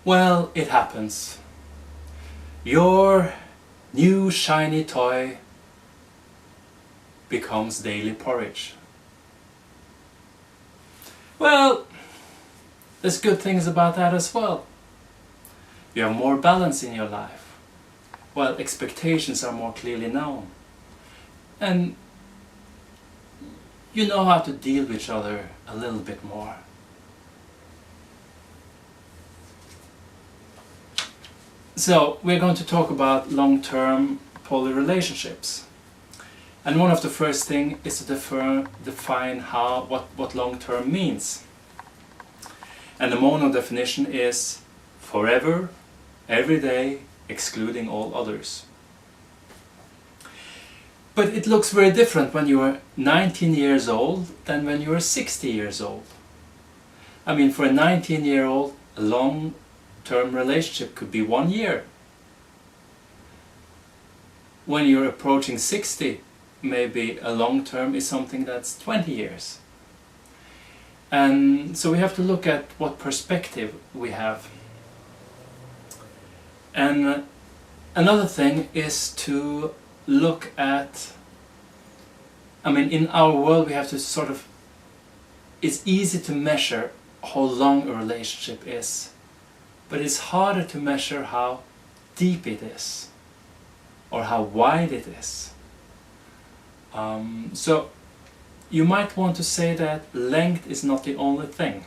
Well, it happens. Your new shiny toy becomes daily porridge. Well, there's good things about that as well. You have more balance in your life. Well, expectations are more clearly known. And you know how to deal with each other a little bit more. So, we're going to talk about long-term poly relationships. And one of the first things is to define what long-term means. And the mono definition is forever, every day, excluding all others. But it looks very different when you are 19 years old than when you are 60 years old. I mean, for a 19-year-old, a long-term relationship could be 1 year. When you're approaching 60, maybe a long-term is something that's 20 years. And so we have to look at what perspective we have. And another thing is to look at, I mean, in our world we have to sort of, it's easy to measure how long a relationship is, but it's harder to measure how deep it is, or how wide it is. So you might want to say that length is not the only thing.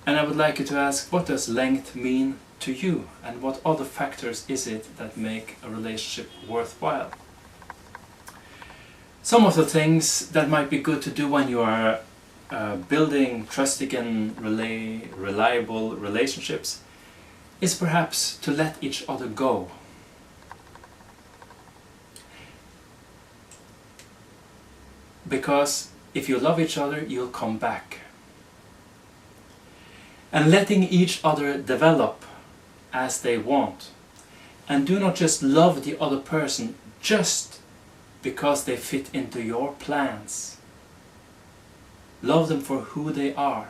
And I would like you to ask, what does length mean to you? And what other factors is it that make a relationship worthwhile? Some of the things that might be good to do when you are building trusting and reliable relationships is perhaps to let each other go. Because if you love each other, you'll come back. And letting each other develop as they want. And do not just love the other person just because they fit into your plans. Love them for who they are.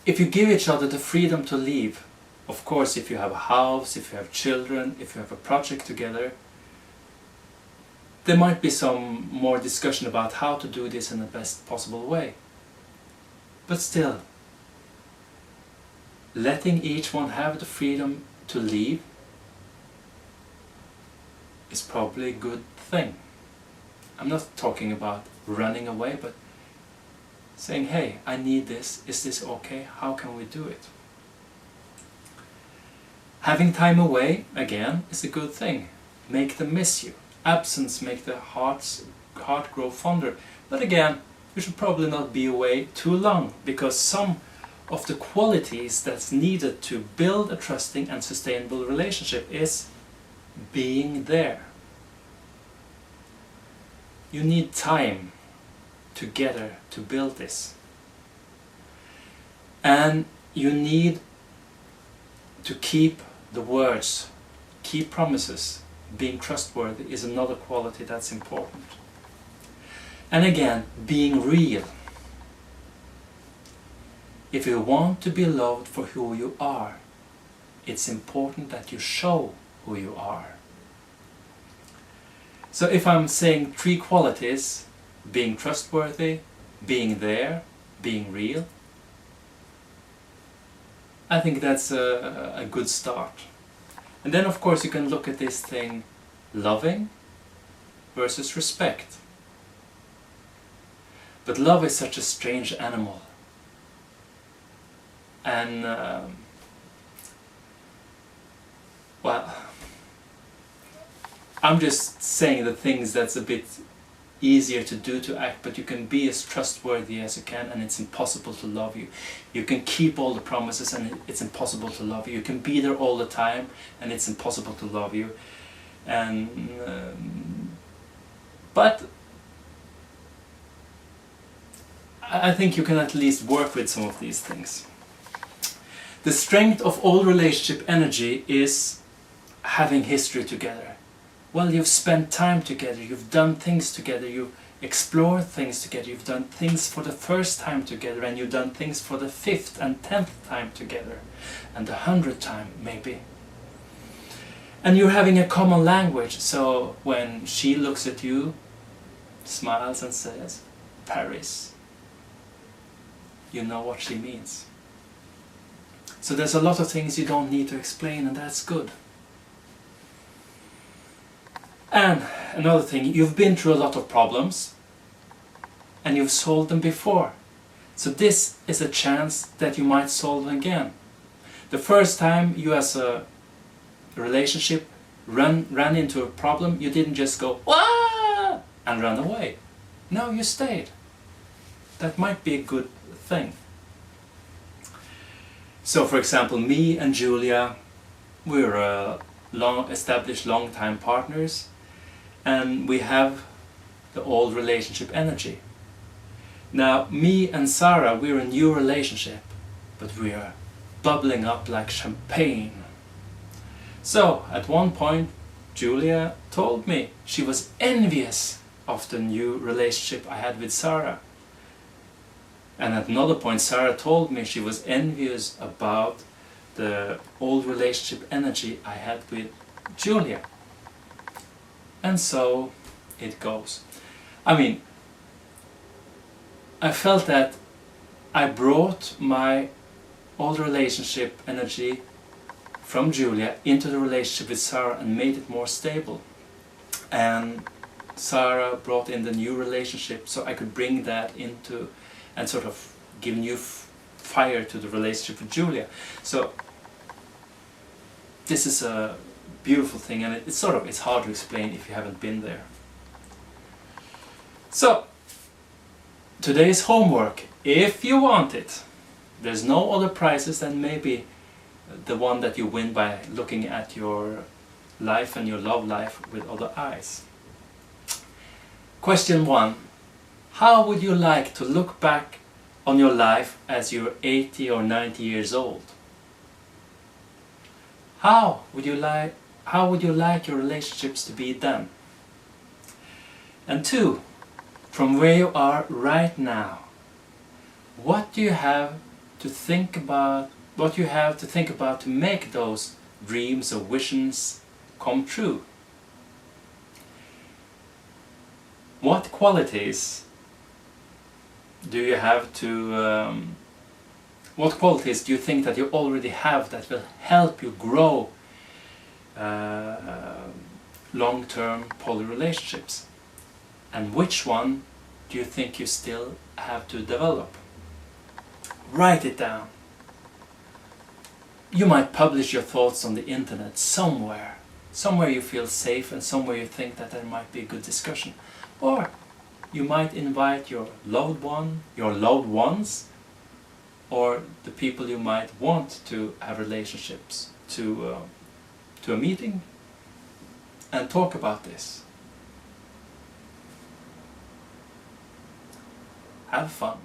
If you give each other the freedom to leave, of course, if you have a house, if you have children, if you have a project together, there might be some more discussion about how to do this in the best possible way. But still, letting each one have the freedom to leave is probably a good thing. I'm not talking about running away, but saying, hey, I need this, is this okay, how can we do it? Having time away, again, is a good thing. Make them miss you. Absence makes the heart grow fonder. But again, you should probably not be away too long, because some of the qualities that's needed to build a trusting and sustainable relationship is being there. You need time together to build this. And you need to keep the words, keep promises. Being trustworthy is another quality that's important. And again, being real. If you want to be loved for who you are, it's important that you show who you are. So if I'm saying 3 qualities, being trustworthy, being there, being real, I think that's a good start. And then of course you can look at this thing, loving versus respect. But love is such a strange animal. And well, I'm just saying the things that's a bit easier to do, to act, but you can be as trustworthy as you can and it's impossible to love you. You can keep all the promises and it's impossible to love you. You can be there all the time and it's impossible to love you. And but I think you can at least work with some of these things. The strength of all relationship energy is having history together. Well, you've spent time together, you've done things together, you've explore things together. You've done things for the first time together, and you've done things for the 5th and 10th time together, and the 100th time maybe. And you're having a common language, so when she looks at you, smiles and says, Paris, you know what she means. So there's a lot of things you don't need to explain, and that's good. And another thing, you've been through a lot of problems and you've solved them before. So this is a chance that you might solve them again. The first time you as a relationship ran into a problem, you didn't just go "Wah!" and run away. No, you stayed. That might be a good thing. So for example, me and Julia, we're established long-time partners, and we have the old relationship energy. Now, me and Sarah, we're a new relationship, but we are bubbling up like champagne. So, at one point, Julia told me she was envious of the new relationship I had with Sarah. And at another point, Sarah told me she was envious about the old relationship energy I had with Julia. And so it goes. I mean, I felt that I brought my old relationship energy from Julia into the relationship with Sarah and made it more stable. And Sarah brought in the new relationship, so I could bring that into and sort of give new fire to the relationship with Julia. So this is a beautiful thing, and it's hard to explain if you haven't been there. So today's homework, if you want it, there's no other prizes than maybe the one that you win by looking at your life and your love life with other eyes. Question 1. How would you like to look back on your life as you're 80 or 90 years old? How would you like your relationships to be then? And 2, from where you are right now, what do you have to think about? What you have to think about to make those dreams or visions come true? What qualities do you have to? What qualities do you think that you already have that will help you grow long-term poly relationships? And which one do you think you still have to develop? Write it down. You might publish your thoughts on the internet somewhere. Somewhere you feel safe and somewhere you think that there might be a good discussion. Or you might invite your loved one, your loved ones, or the people you might want to have relationships to a meeting and talk about this. Have fun.